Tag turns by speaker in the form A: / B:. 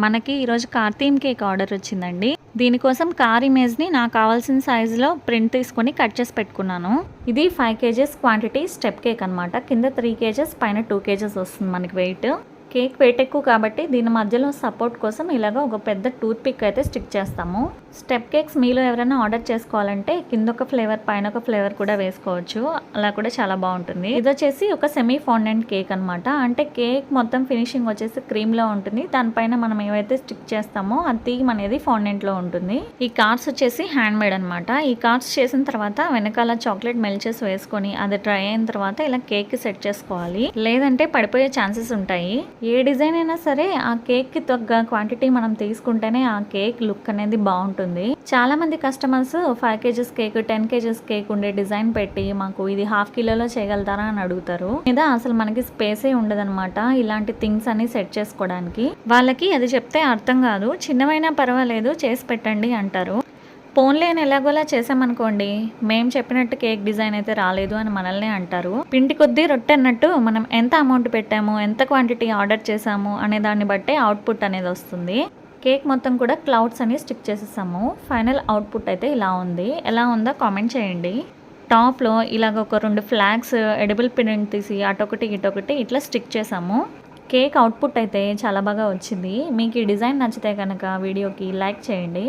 A: మనకి ఈరోజు car theme cake order వచ్చిందండి. దీనికోసం కార్ ఇమేజ్ని నాకు కావాల్సిన సైజులో ప్రింట్ తీసుకొని కట్ చేసి పెట్టుకున్నాను. ఇది 5 kgs క్వాంటిటీ స్టెప్ కేక్ అనమాట. కింద 3 kgs పైన 2 kgs వస్తుంది మనకి వెయిట్. కేక్ వెయిట్ ఎక్కువ కాబట్టి దీని మధ్యలో సపోర్ట్ కోసం ఇలాగ ఒక పెద్ద టూత్ పిక్ అయితే స్టిక్ చేస్తాము. స్టెప్ కేక్స్ మీలో ఎవరైనా ఆర్డర్ చేసుకోవాలంటే కింద ఒక ఫ్లేవర్ పైన ఒక ఫ్లేవర్ కూడా వేసుకోవచ్చు. అలా కూడా చాలా బాగుంటుంది. ఇది వచ్చేసి ఒక సెమీ ఫాండెంట్ కేక్ అనమాట. అంటే కేక్ మొత్తం ఫినిషింగ్ వచ్చేసి క్రీమ్ లో ఉంటుంది. దానిపైన మనం ఏవైతే స్టిక్ చేస్తామో ఆ థీమ్ అనేది ఫాండెంట్ లో ఉంటుంది. ఈ కార్డ్స్ వచ్చేసి హ్యాండ్ మేడ్ అనమాట. ఈ కార్డ్స్ చేసిన తర్వాత వెనకాల చాక్లెట్ మెల్ట్ చేసి వేసుకొని అది డ్రై అయిన తర్వాత ఇలా కేక్ కి సెట్ చేసుకోవాలి. లేదంటే పడిపోయే ఛాన్సెస్ ఉంటాయి. ఏ డిజైన్ అయినా సరే ఆ కేక్ కి తగ్గ క్వాంటిటీ మనం తీసుకుంటేనే ఆ కేక్ లుక్ అనేది బాగుంటుంది. చాలా మంది customers 5 kgs cake 10 kgs cake ఉండే డిజైన్ పెట్టి మాకు ఇది ½ కిలోలో చేయగలుగుతారా అని అడుగుతారు. మీద అసలు మనకి స్పేసే ఉండదన్నమాట ఇలాంటి థింగ్స్ అన్ని సెట్ చేసుకోవడానికి. వాళ్ళకి అది చెప్తే అర్థం కాదు. చిన్నవైనా పర్వాలేదు చేసి పెట్టండి అంటారు. పోన్లే అని ఎలాగోలా చేసామనుకోండి, మేము చెప్పినట్టు కేక్ డిజైన్ అయితే రాలేదు అని మనల్ని అంటారు. పిండి కొద్దీ రొట్టె అన్నట్టు మనం ఎంత అమౌంట్ పెట్టాము, ఎంత క్వాంటిటీ ఆర్డర్ చేసాము అనే దాన్ని బట్టే అవుట్పుట్ అనేది వస్తుంది. కేక్ మొత్తం కూడా క్లౌడ్స్ అని స్టిక్ చేసేసాము. ఫైనల్ అవుట్పుట్ అయితే ఇలా ఉంది. ఎలా ఉందో కామెంట్ చేయండి. టాప్లో ఇలాగ ఒక 2 ఫ్లాగ్స్ ఎడిబుల్ పిన్ తీసి అటొకటి ఇటొకటి ఇట్లా స్టిక్ చేసాము. కేక్ అవుట్పుట్ అయితే చాలా బాగా వచ్చింది. మీకు ఈ డిజైన్ నచ్చితే కనుక వీడియోకి లైక్ చేయండి.